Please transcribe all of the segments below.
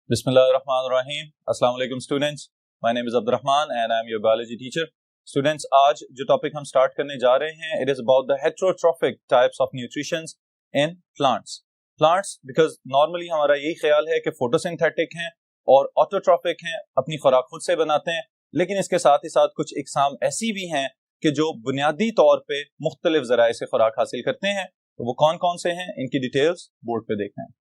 Bismillahirrahmanirrahim. Assalamu alaikum students. My name is Abdurrahman and I am your biology teacher. Students, आज जो topic हम start करने जा रहे हैं, it is about the heterotrophic types of nutrition in plants. Plants, because normally हमारा यही ख्याल है कि photosynthetic हैं और autotrophic हैं, अपनी खुराक खुद से बनाते हैं, लेकिन इसके साथ ही साथ कुछ इकसाम ऐसी भी हैं कि जो बुनियादी तौर पे मुख्तलिफ ज़राए से खुराक हासिल करते हैं. तो वो कौन कौन से हैं, इनकी डिटेल्स बोर्ड पे देखते हैं.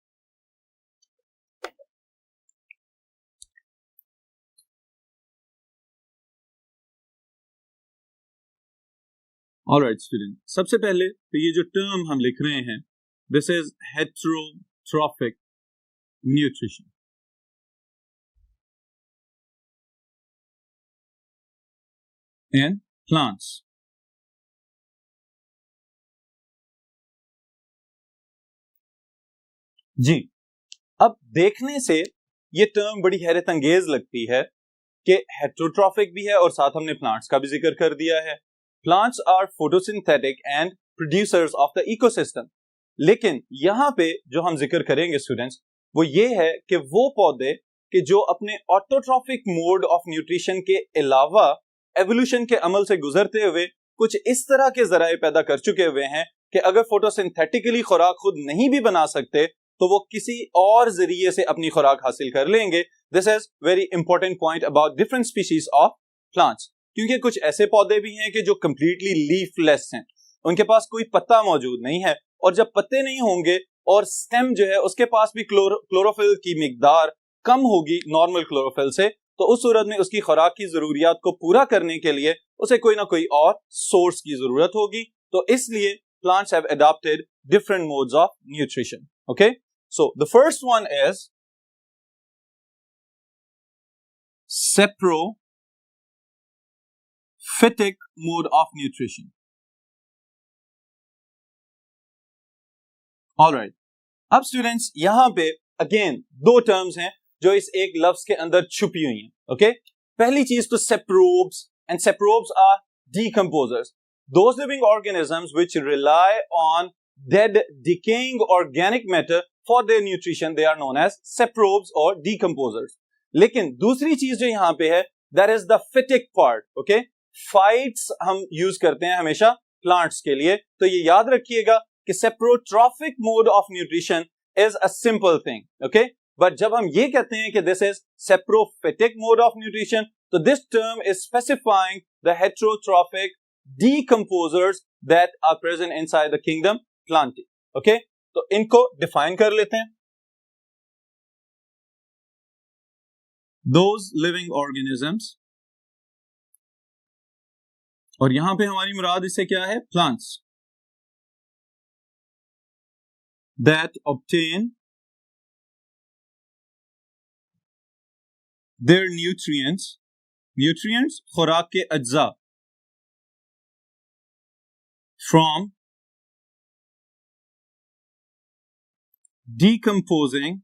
Alright student, सबसे पहले तो ये जो टर्म हम लिख रहे हैं, this is heterotrophic nutrition. In plants. जी, अब देखने से ये टर्म बड़ी हैरत अंगेज लगती है कि हेटरोट्रॉफिक भी है और साथ हमने प्लांट्स का भी जिक्र कर दिया है. Plants are photosynthetic and producers of the ecosystem. लेकिन यहाँ पे जो हम जिक्र करेंगे स्टूडेंट्स, वो ये है कि वो पौधे कि जो अपने ऑटोट्रॉफिक मोड ऑफ न्यूट्रिशन के अलावा एवोल्यूशन के अमल से गुजरते हुए कुछ इस तरह के जराए पैदा कर चुके हुए हैं कि अगर फोटोसिंथेटिकली खुराक खुद नहीं भी बना सकते तो वो किसी और जरिए से अपनी खुराक हासिल कर लेंगे. This is very important point about different species of plants. क्योंकि कुछ ऐसे पौधे भी हैं कि जो कंप्लीटली लीफलेस हैं, उनके पास कोई पत्ता मौजूद नहीं है, और जब पत्ते नहीं होंगे और स्टेम जो है उसके पास भी क्लोरोफिल की मिकदार कम होगी नॉर्मल क्लोरोफिल से, तो उस सूरत में उसकी खुराक की जरूरियात को पूरा करने के लिए उसे कोई ना कोई और सोर्स की जरूरत होगी. तो इसलिए plants have adopted different modes of nutrition. Okay, so the first one is saprophytic mode of nutrition. Alright, अब स्टूडेंट्स यहां पे अगेन दो टर्म्स हैं जो इस एक लफ्ज के अंदर छुपी हुई हैं. ओके, पहली चीज तो saprobes, and saprobes are decomposers, those living organisms which rely on dead decaying organic matter for their nutrition. They are known as saprobes or decomposers. लेकिन दूसरी चीज जो यहां पे है, that is the phytic part. okay, fights हम use करते हैं हमेशा प्लांट्स के लिए, तो ये याद रखिएगा कि saprotrophic mode of nutrition is a simple thing. Okay, but जब हम ये कहते हैं कि this is saprophytic mode of nutrition, तो this term is specifying the heterotrophic decomposers that are present inside the kingdom plantae. Okay, तो इनको define कर लेते हैं. दोज लिविंग ऑर्गेनिजम्स, और यहां पे हमारी मुराद इससे क्या है, plants, that obtain their nutrients खुराक के अज्जा from decomposing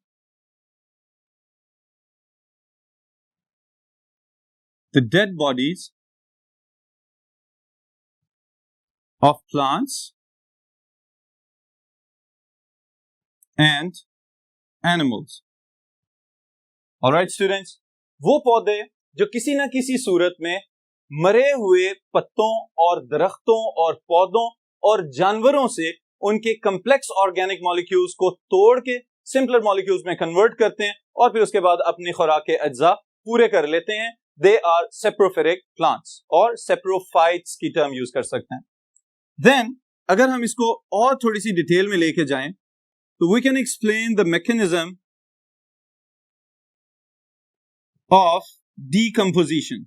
the dead bodies of plants and animals. Alright students, वो पौधे जो किसी ना किसी सूरत में मरे हुए पत्तों और दरख्तों और पौधों और जानवरों से उनके कम्प्लेक्स ऑर्गेनिक मॉलिक्यूल्स को तोड़ के सिंपलर मॉलिक्यूल्स में कन्वर्ट करते हैं और फिर उसके बाद अपनी खुराक के अज्जा पूरे कर लेते हैं. दे आर सेप्रोफिटिक प्लांट्स, और सेप्रोफाइट्स की टर्म यूज कर सकते हैं. देन अगर हम इसको और थोड़ी सी डिटेल में लेके जाएं, so we can explain the mechanism of decomposition.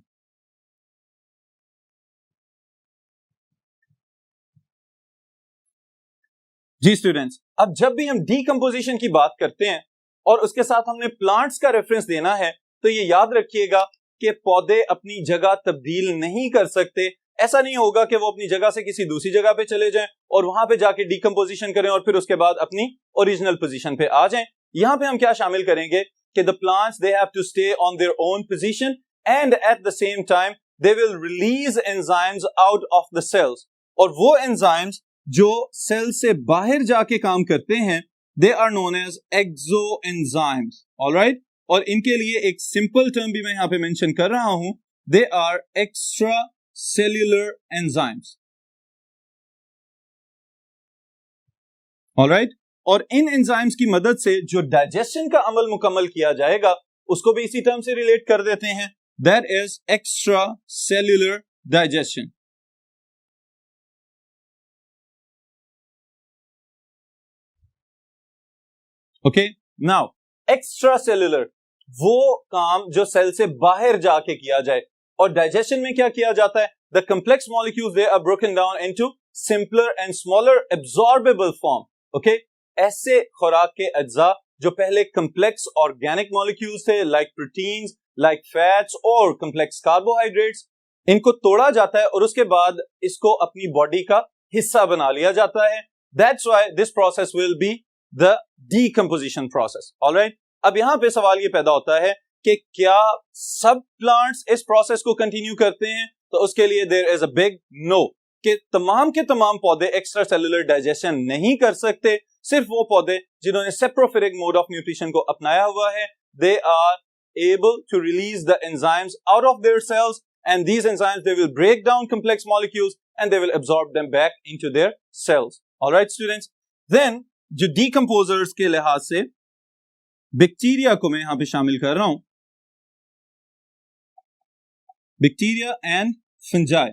जी स्टूडेंट्स, अब जब भी हम decomposition की बात करते हैं और उसके साथ हमने प्लांट्स का रेफरेंस देना है, तो ये याद रखिएगा कि पौधे अपनी जगह तब्दील नहीं कर सकते. ऐसा नहीं होगा कि वो अपनी जगह से किसी दूसरी जगह पे चले जाएं और वहां पे जाके डीकंपोजिशन करें और फिर उसके बाद अपनी ओरिजिनल पोजीशन पे आ जाएं. यहां पे हम क्या शामिल करेंगे कि the plants they have to stay on their own position and at the same time they will release enzymes out of the cells, और वो एंजाइम्स जो सेल से बाहर जाके काम करते हैं, they are known as exoenzymes. Alright, और इनके लिए एक सिंपल टर्म भी मैं यहां पे मेंशन कर रहा हूं, they are extra cellular enzymes. Alright, और इन एंजाइम्स की मदद से जो डाइजेशन का अमल मुकम्मल किया जाएगा उसको भी इसी टर्म से रिलेट कर देते हैं, that is extra cellular digestion. Okay, now extra cellular वो काम जो सेल से बाहर जाके किया जाए, और डाइजेशन में क्या किया जाता है, the complex molecules they are broken down into simpler and smaller absorbable form. Okay, ऐसे खुराक के अज्जा जो पहले कंप्लेक्स ऑर्गेनिक मॉलिक्यूल्स थे, लाइक प्रोटीन्स, लाइक फैट्स और कंप्लेक्स कार्बोहाइड्रेट्स, इनको तोड़ा जाता है और उसके बाद इसको अपनी बॉडी का हिस्सा बना लिया जाता है। That's why this process will be the decomposition process. Alright, अब यहां पे सवाल ये पैदा होता है कि क्या सब प्लांट्स इस प्रोसेस को कंटिन्यू करते हैं, तो उसके लिए there is a big no, कि तमाम के तमाम पौधे एक्स्ट्रा सेल्यूलर डाइजेशन नहीं कर सकते। सिर्फ वो पौधे जिन्होंने सेप्रोफिरिक मोड ऑफ न्यूट्रिशन को अपनाया हुआ है, they are able to release the enzymes out of their cells, and these enzymes they will break down complex molecules and they will absorb them back into their cells. All right students, then जो decomposers के लिहाज से bacteria को मैं यहां पे शामिल कर रहा हूं, बैक्टीरिया एंड फंजाई।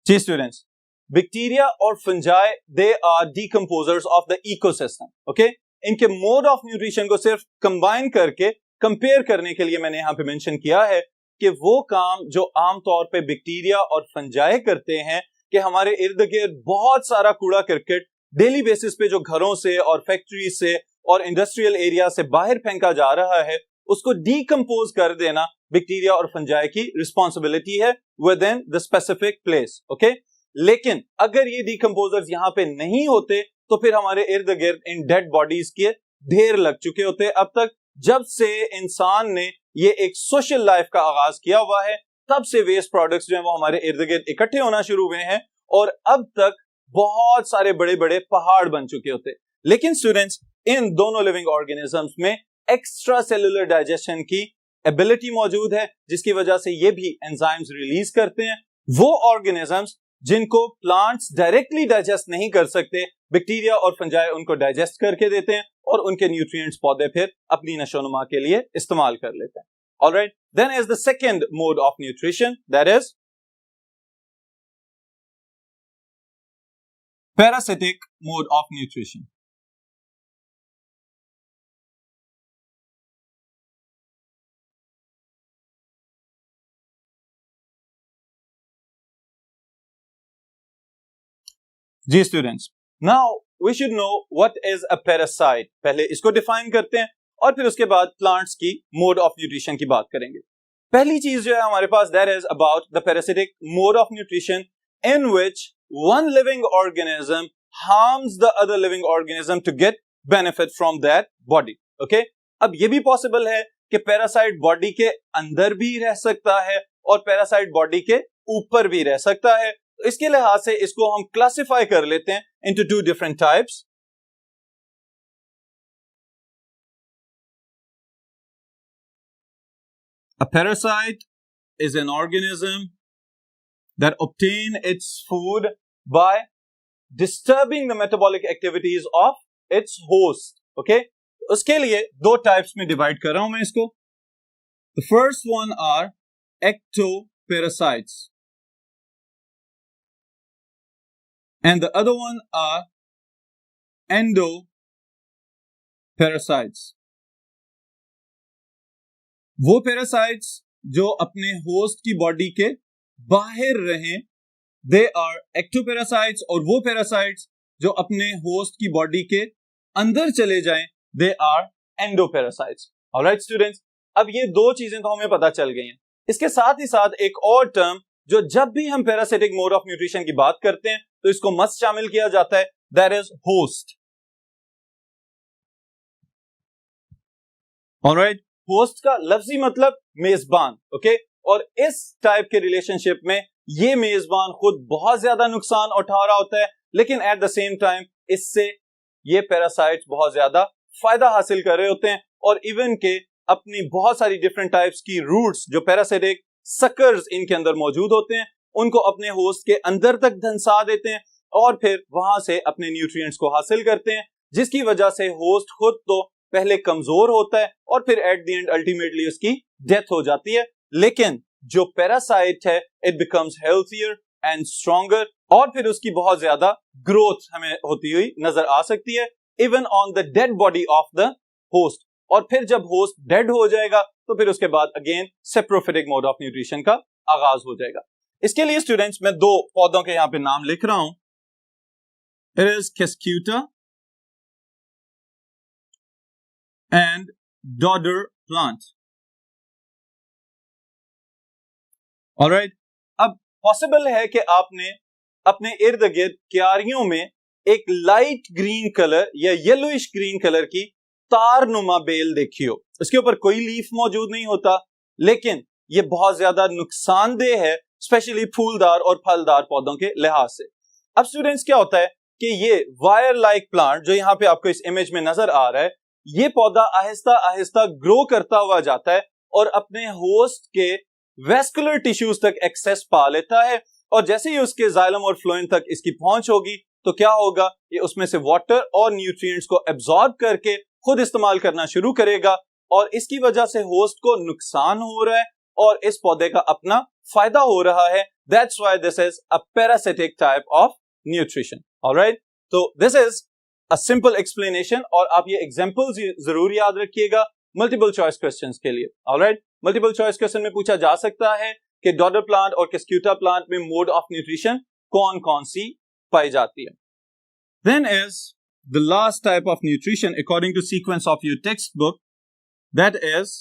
जी स्टूडेंट्स, बैक्टीरिया और fungi they are decomposers of the ecosystem. Okay, इनके मोड ऑफ न्यूट्रिशन को सिर्फ कंबाइन करके कंपेयर करने के लिए मैंने यहां पे मेंशन किया है कि वो काम जो आमतौर पे बैक्टीरिया और फंजाई करते हैं, कि हमारे इर्द गिर्द बहुत सारा कूड़ा करकट डेली बेसिस पे जो घरों से और फैक्ट्रीज से और इंडस्ट्रियल एरिया से बाहर फेंका जा रहा है, उसको डीकंपोज कर देना बैक्टीरिया और फंजाई की रिस्पॉन्सिबिलिटी है with in the specific place. Okay, लेकिन अगर ये डीकंपोजर्स यहां पे नहीं होते तो फिर हमारे इर्द गिर्द इन डेड बॉडीज के ढेर लग चुके होते। अब तक जब से इंसान ने ये एक सोशल लाइफ का आगाज किया हुआ है, तब से वेस्ट प्रोडक्ट्स जो है वो हमारे इर्द गिर्द इकट्ठे होना शुरू हुए हैं, और अब तक बहुत सारे बड़े बड़े पहाड़ बन चुके होते। लेकिन स्टूडेंट्स, इन दोनों लिविंग ऑर्गेनिजम्स में एक्स्ट्रा सेल्यूलर डाइजेशन की एबिलिटी मौजूद है, जिसकी वजह से ये भी एंजाइम्स रिलीज करते हैं। वो ऑर्गेनिजम्स जिनको प्लांट्स डायरेक्टली डाइजेस्ट नहीं कर सकते, बैक्टीरिया और फंजाई उनको डाइजेस्ट करके देते हैं और उनके न्यूट्रिएंट्स पौधे फिर अपनी नशोनुमा के लिए इस्तेमाल कर लेते हैं। Alright, then is the second mode of nutrition, that is parasitic mode of nutrition. जी students, now we should know what is a parasite. पहले इसको डिफाइन करते हैं और फिर उसके बाद प्लांट्स की मोड ऑफ न्यूट्रिशन की बात करेंगे। पहली चीज जो है हमारे पास, that is about the parasitic mode of nutrition in which one living organism harms the other living organism to get benefit from that body. Okay, अब ये भी पॉसिबल है कि पैरासाइट बॉडी के अंदर भी रह सकता है और पैरासाइट बॉडी के ऊपर भी रह सकता है। इसके लिहाज से इसको हम क्लासिफाई कर लेते हैं into two different types. A parasite is an organism that obtain its food by disturbing the metabolic activities of its host. Okay, उसके लिए दो टाइप्स में डिवाइड कर रहा हूं मैं इसको। The first one are ectoparasites and the other one are endoparasites. वो पैरासाइट्स जो अपने होस्ट की बॉडी के बाहर रहें, दे आर एक्टोपैरासाइट्स, और वो पैरासाइट्स जो अपने होस्ट की बॉडी के अंदर चले जाएं, they are endoparasites. Alright students, अब ये दो चीजें तो हमें पता चल गई हैं। इसके साथ ही साथ एक और टर्म जो जब भी हम पैरासिटिक मोड ऑफ न्यूट्रिशन की बात करते हैं तो इसको मस्ट शामिल किया जाता है, that is host. Alright, host का लफ्जी मतलब मेजबान। ओके, और इस टाइप के रिलेशनशिप में ये मेजबान खुद बहुत ज्यादा नुकसान उठा रहा होता है, लेकिन एट द सेम टाइम इससे ये पैरासाइट्स बहुत ज्यादा फायदा हासिल कर रहे होते हैं और इवन के अपनी बहुत सारी डिफरेंट टाइप्स की रूट्स जो पैरासिटिक सकर्स इनके अंदर मौजूद होते हैं उनको अपने होस्ट के अंदर तक धंसा देते हैं और फिर वहां से अपने न्यूट्रिएंट्स को हासिल करते हैं, जिसकी वजह से होस्ट खुद तो पहले कमजोर होता है और फिर एट द एंड अल्टीमेटली उसकी डेथ हो जाती है। लेकिन जो पैरासाइट है it becomes healthier and stronger और फिर उसकी बहुत ज्यादा ग्रोथ हमें होती हुई नजर आ सकती है even on the dead body of the host. और फिर जब होस्ट डेड हो जाएगा तो फिर उसके बाद again saprophytic mode of nutrition का आगाज हो जाएगा। इसके लिए स्टूडेंट्स मैं दो पौधों के यहां पे नाम लिख रहा हूं। It is Cuscuta and Dodder plant. Alright, अब पॉसिबल है कि आपने अपने इर्द गिर्द क्यारियों में एक लाइट ग्रीन कलर या येलोइश ग्रीन कलर की तारनुमा बेल देखी हो। इसके ऊपर कोई लीफ मौजूद नहीं होता, लेकिन ये बहुत ज्यादा नुकसानदेह है स्पेशली फूलदार और फलदार पौधों के लिहाज से। अब स्टूडेंट्स क्या होता है कि ये वायर लाइक प्लांट जो यहाँ पे आपको इस इमेज में नजर आ रहा है, ये पौधा आहिस्ता आहिस्ता ग्रो करता हुआ जाता है और अपने होस्ट के वेस्कुलर टिश्यूज तक एक्सेस पा लेता है और जैसे ही उसके जाइलम और फ्लोएम तक इसकी पहुंच होगी तो क्या होगा, ये उसमें से वाटर और न्यूट्रिएंट्स को एब्जॉर्ब करके खुद इस्तेमाल करना शुरू करेगा और इसकी वजह से होस्ट को नुकसान हो रहा है और इस पौधे का अपना फायदा हो रहा है। That's why this is a parasitic type of nutrition. Alright? तो this is a simple explanation और आप ये examples जरूर याद रखिएगा multiple choice questions के लिए। Alright? Multiple choice question में पूछा जा सकता है कि डॉडर प्लांट और Cuscuta प्लांट में मोड ऑफ न्यूट्रिशन कौन कौन सी पाई जाती है। Then is the last type of nutrition according to sequence of your textbook, that is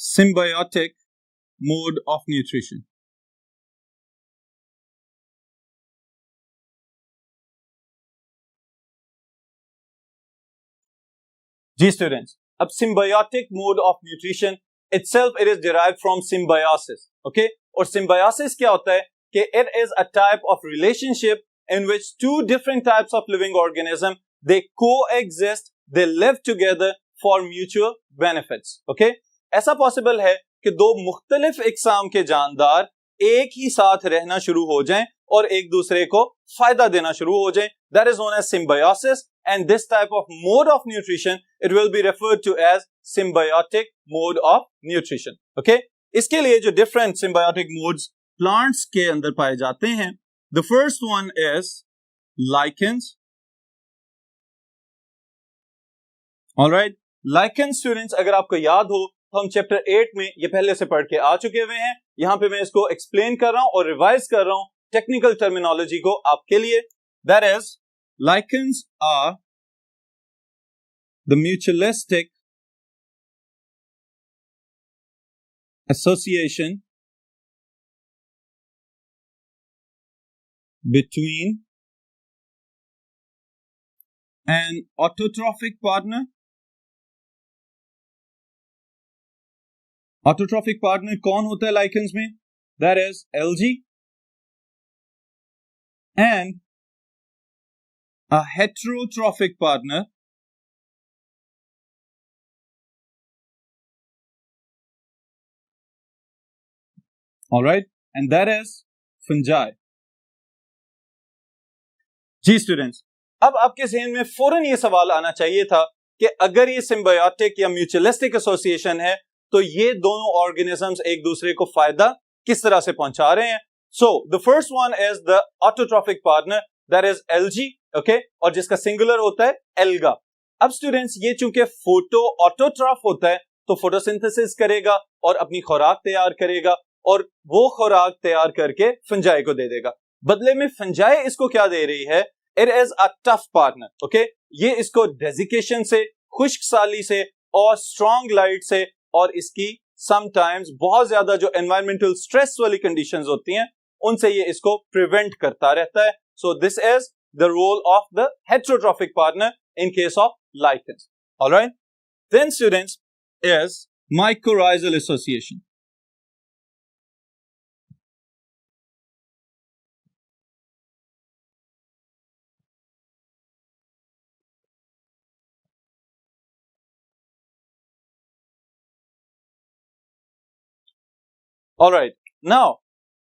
symbiotic mode of nutrition. जी स्टूडेंट्स, अब symbiotic mode of nutrition itself it is derived from symbiosis. Okay? और symbiosis क्या होता है कि it is a type of relationship in which two different types of living organism they coexist, they live together for mutual benefits. Okay? ऐसा possible है कि दो मुख्तलिफ इकसाम के जानदार एक ही साथ रहना शुरू हो जाएं और एक दूसरे को फायदा देना शुरू हो जाएं. That is known as symbiosis, and this type of mode of nutrition it will be referred to as symbiotic mode of nutrition. Okay? इसके लिए जो different symbiotic modes plants के अंदर पाए जाते हैं, the first one is lichens. All right? Lichens students अगर आपको याद हो तो हम चैप्टर 8 में ये पहले से पढ़ के आ चुके हुए हैं. यहां पे मैं इसको एक्सप्लेन कर रहा हूं और रिवाइज कर रहा हूं टेक्निकल टर्मिनोलॉजी को आपके लिए. That is, lichens are the mutualistic association between an autotrophic partner. Autotrophic partner कौन होता है lichens में? That is algae and a heterotrophic partner all right, and that is fungi. जी स्टूडेंट्स, अब आपके ज़हन में फौरन ये सवाल आना चाहिए था कि अगर ये सिम्बायोटिक या म्यूचुअलिस्टिक एसोसिएशन है तो ये दोनों ऑर्गेनिजम्स एक दूसरे को फायदा किस तरह से पहुंचा रहे हैं. So the first one is the autotrophic partner, that is algae. Okay, और जिसका सिंगुलर होता है एल्गा. अब स्टूडेंट्स ये चूंकि फोटो ऑटोट्रॉफ होता है तो फोटोसिंथेसिस करेगा और अपनी खुराक तैयार करेगा और वो खुराक तैयार करके फंजाई को दे देगा. बदले में फंजाई इसको क्या दे रही है? It is a tough partner. Okay, ये इसको डेजिकेशन से, खुश्क साली से और स्ट्रॉन्ग लाइट से और इसकी समटाइम्स बहुत ज्यादा जो एनवायरमेंटल स्ट्रेस वाली कंडीशंस होती हैं उनसे ये इसको प्रिवेंट करता रहता है. So this is the role of the heterotrophic partner in case of lichens. Alright, then students is mycorrhizal association. Alright, now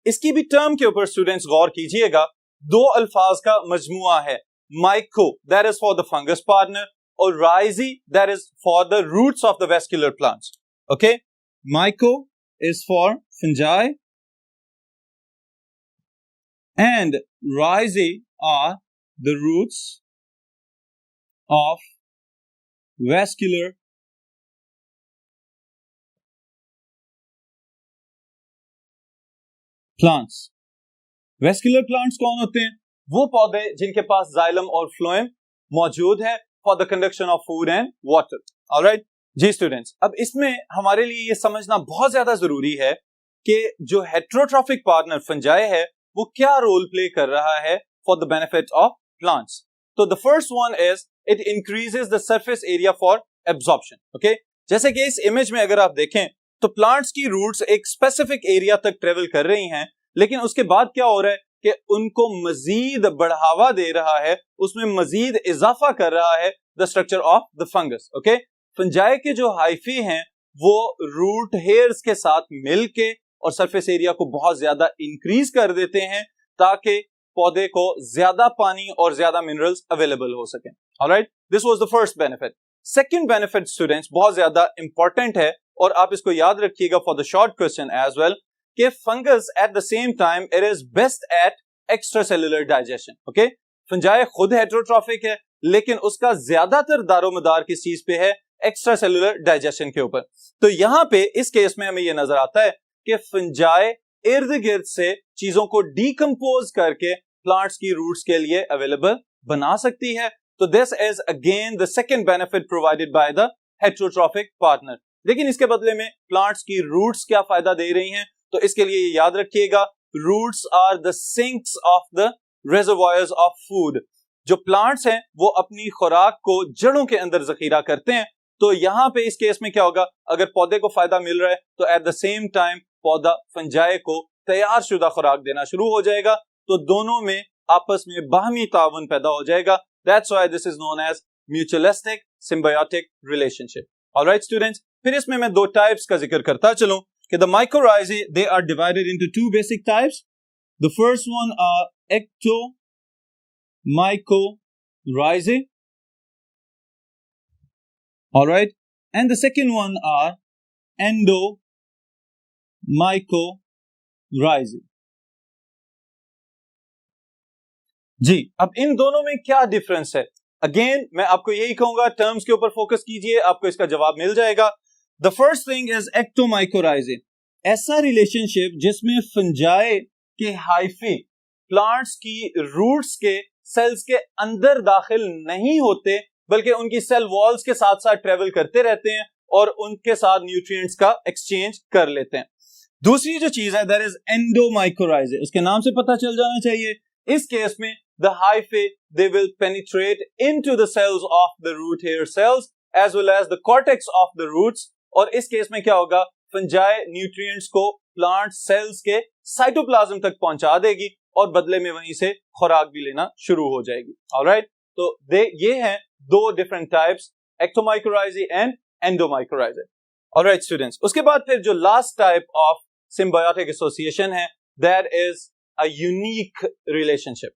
इसकी भी टर्म के ऊपर स्टूडेंट्स गौर कीजिएगा। दो अल्फाज का मजमुआ है, myco that is for the fungus partner और rhizae that is for the roots of the vascular plants. Okay, myco is for fungi and rhizae are the roots of vascular plants. Vascular plants कौन होते हैं? वो पौधे जिनके पास xylem और phloem मौजूद है for the conduction of food and water. Alright? जी स्टूडेंट्स, अब इसमें हमारे लिए ये समझना बहुत ज्यादा जरूरी है कि जो हेट्रोट्रॉफिक पार्टनर फंजाई है वो क्या रोल प्ले कर रहा है for the benefit of plants. तो the first one is it increases the surface area for absorption. Okay, जैसे कि इस इमेज में अगर आप देखें तो प्लांट्स की रूट्स एक स्पेसिफिक एरिया तक ट्रेवल कर रही हैं, लेकिन उसके बाद क्या हो रहा है कि उनको मजीद बढ़ावा दे रहा है, उसमें मजीद इजाफा कर रहा है the structure of the fungus. Okay, fungi के जो हाइफी हैं वो रूट हेयर्स के साथ मिलके और सरफेस एरिया को बहुत ज्यादा इंक्रीज कर देते हैं ताकि पौधे को ज्यादा पानी और ज्यादा मिनरल्स अवेलेबल हो सके। Alright, this was the first benefit. Second benefit students बहुत ज्यादा इंपॉर्टेंट है और आप इसको याद रखिएगा for the short question as well, कि fungus at the same time it is best at extracellular digestion. Okay, fungi खुद हेट्रोट्रॉफिक है लेकिन उसका ज्यादातर दारोमदार किस चीज पे है? एक्स्ट्रा सेलुलर डाइजेशन के ऊपर। तो यहां पे इस केस में हमें यह नजर आता है कि फंजाई इर्द गिर्द से चीजों को डीकंपोज करके प्लांट्स की रूट्स के लिए अवेलेबल बना सकती है। तो this is again the second benefit provided by the heterotrophic partner. लेकिन इसके बदले में प्लांट्स की रूट्स क्या फायदा दे रही हैं? तो इसके लिए याद रखिएगा, roots are the sinks of the reservoirs of food. जो प्लांट्स हैं वो अपनी खुराक को जड़ों के अंदर जखीरा करते हैं। तो यहां पे इस केस में क्या होगा, अगर पौधे को फायदा मिल रहा है तो एट द सेम टाइम पौधा फंजाई को तैयार शुदा खुराक देना शुरू हो जाएगा, तो दोनों में आपस में बाहमी ताउन पैदा हो जाएगा। That's why this is known as mutualistic symbiotic relationship. Alright students, फिर इसमें मैं दो टाइप्स का जिक्र करता चलूं कि the mycorrhizae they are divided into two basic types. The first one are ectomycorrhizae, alright, and the second one are endomycorrhizae. जी, अब इन दोनों में क्या डिफरेंस है? अगेन मैं आपको यही कहूंगा, टर्म्स के ऊपर फोकस कीजिए, आपको इसका जवाब मिल जाएगा। द फर्स्ट थिंग इज एक्टोमाइकोराइज़े, ऐसा रिलेशनशिप जिसमें फंजाई के हाइफी प्लांट्स की रूट्स के सेल्स के अंदर दाखिल नहीं होते बल्कि उनकी सेल वॉल्स के साथ साथ ट्रेवल करते रहते हैं और उनके साथ न्यूट्रिएंट्स का एक्सचेंज कर लेते हैं। दूसरी जो चीज है दैट इज एंडोमाइकोराइज़े, उसके नाम से पता चल जाना चाहिए। इस केस में the hyphae they will penetrate into the cells of the root hair cells as well as the cortex of the roots, और इस केस में क्या होगा, फंजाई न्यूट्रिएंट्स को प्लांट सेल्स के साइटोप्लाज्म तक पहुंचा देगी और बदले में वहीं से खुराक भी लेना शुरू हो जाएगी। ऑलराइट, तो ये हैं दो different types, ectomycorrhizae and endomycorrhizae. Alright students, उसके बाद फिर जो last type of symbiotic association है that is a unique relationship.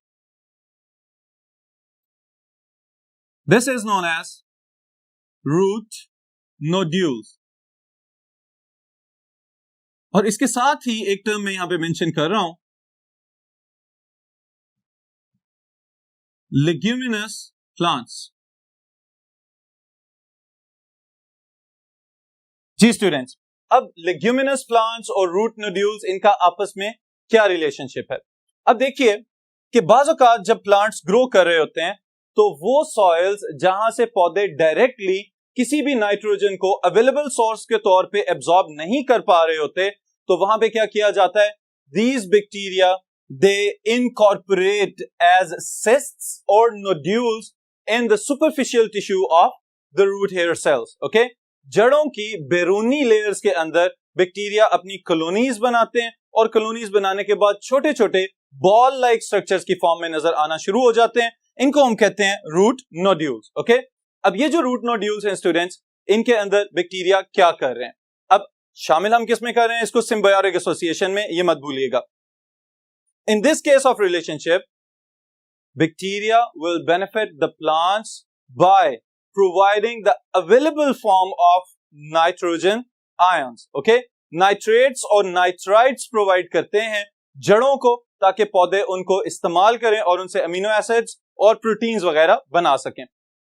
This is known as root nodules, और इसके साथ ही एक टर्म मैं यहां पे मेंशन कर रहा हूं, लेग्यूमिनस प्लांट्स। जी स्टूडेंट्स, अब लेग्यूमिनस प्लांट्स और रूट नोड्यूल्स, इनका आपस में क्या रिलेशनशिप है? अब देखिए कि बाज़ औक़ात जब प्लांट्स ग्रो कर रहे होते हैं तो वो सॉइल्स जहां से पौधे डायरेक्टली किसी भी नाइट्रोजन को अवेलेबल सोर्स के तौर पे एब्जॉर्ब नहीं कर पा रहे होते, तो वहां पे क्या किया जाता है, these bacteria they incorporate as cysts और nodules in the superficial tissue of the root hair cells. Okay, जड़ों की बैरूनी लेयर्स के अंदर बैक्टीरिया अपनी कॉलोनीज बनाते हैं और कॉलोनीज बनाने के बाद छोटे छोटे बॉल लाइक स्ट्रक्चर्स की फॉर्म में नजर आना शुरू हो जाते हैं। इनको हम कहते हैं रूट नोड्यूल्स। ओके, अब ये जो रूट नोड्यूल्स हैं स्टूडेंट्स, इनके अंदर बैक्टीरिया क्या कर रहे हैं? अब शामिल हम किस में कर रहे हैं इसको? सिम्बायोटिक एसोसिएशन में, ये मत भूलिएगा। In this case of relationship, bacteria will benefit the plants by providing the available form of nitrogen ions. Okay, nitrates और नाइट्राइट्स प्रोवाइड करते हैं जड़ों को, ताकि पौधे उनको इस्तेमाल करें और उनसे अमीनो एसिड्स और प्रोटीन्स वगैरह बना सकें।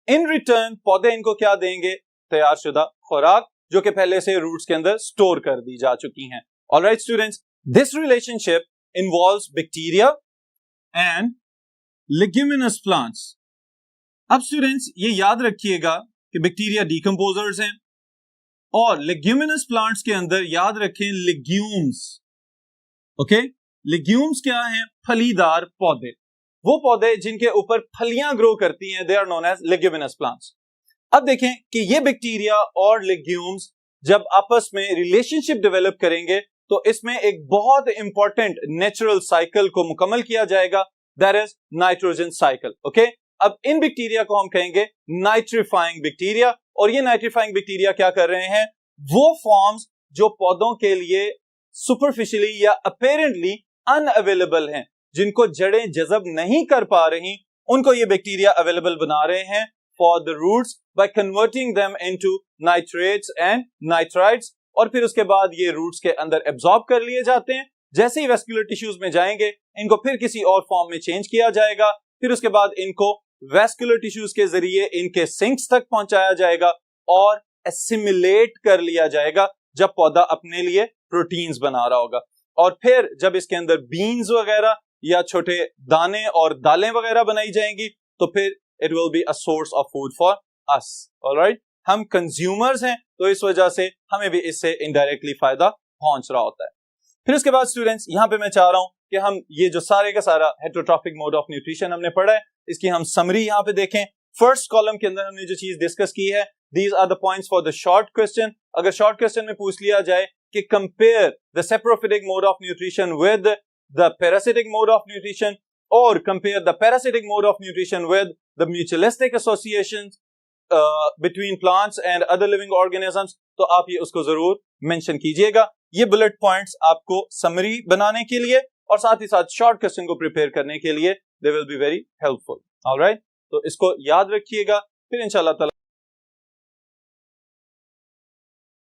इन रिटर्न पौधे इनको क्या देंगे? तैयार शुदा खुराक, जो कि पहले से रूट्स के अंदर स्टोर कर दी जा चुकी हैं। Alright students, this relationship involves bacteria and leguminous plants. अब स्टूडेंट्स ये याद रखिएगा कि बैक्टीरिया डिकम्पोजर्स हैं और लेग्यूमिनस प्लांट्स के अंदर याद रखें लेग्यूम्स। ओके, लेग्यूम्स क्या हैं? फलीदार पौधे। वो पौधे जिनके ऊपर फलियां ग्रो करती हैं, they are known as leguminous plants. अब देखें कि ये बैक्टीरिया और लेग्यूम्स जब आपस में रिलेशनशिप डेवलप करेंगे तो इसमें एक बहुत इंपॉर्टेंट नेचुरल साइकिल को मुकम्मल किया जाएगा, that is nitrogen cycle. Okay, अब इन बैक्टीरिया को हम कहेंगे नाइट्रीफाइंग बैक्टीरिया, और ये नाइट्रीफाइंग बैक्टीरिया क्या कर रहे हैं? वो फॉर्म्स जो पौधों के लिए सुपरफिशियली या अपेरेंटली अनअवेलेबल हैं, जिनको जड़ें जज़ब नहीं कर पा रही, उनको ये बैक्टीरिया अवेलेबल बना रहे हैं for the roots by converting them into nitrates and nitrites, और फिर उसके बाद ये रूट्स के अंदर एब्जॉर्ब कर लिए जाते हैं। जैसे ही वेस्कुलर टिश्यूज में जाएंगे, इनको फिर किसी और फॉर्म में चेंज किया जाएगा, फिर उसके बाद इनको वेस्कुलर टिश्यूज के जरिए इनके सिंक्स तक पहुंचाया जाएगा और एसिमिलेट कर लिया जाएगा जब पौधा अपने लिए प्रोटीन्स बना रहा होगा। और फिर जब इसके अंदर बीन्स वगैरह या छोटे दाने और दालें वगैरह बनाई जाएंगी, तो फिर it will be a source of food for us. Alright, हम कंज्यूमर्स हैं, तो इस वजह से हमें भी इससे इनडायरेक्टली फायदा पहुंच रहा होता है। फिर उसके बाद स्टूडेंट्स, यहां पे मैं चाह रहा हूं कि हम ये जो सारे का सारा हेटेरोट्रॉफिक मोड ऑफ न्यूट्रिशन हमने पढ़ा है, इसकी हम समरी यहां पे देखें। फर्स्ट कॉलम के अंदर हमने जो चीज डिस्कस की है, these are the points for the short question. अगर शॉर्ट क्वेश्चन में पूछ लिया जाए कि compare the saprophytic mode of nutrition with the parasitic mode of nutrition, और compare the parasitic mode of nutrition with the mutualistic association between plants and other living organisms, तो आप ये उसको जरूर मेंशन कीजिएगा। ये बुलेट पॉइंट्स आपको summary बनाने के लिए और साथ ही साथ शॉर्ट क्वेश्चन को प्रिपेयर करने के लिए they will be very helpful. Alright, तो इसको याद रखिएगा। फिर इंशाल्लाह ताला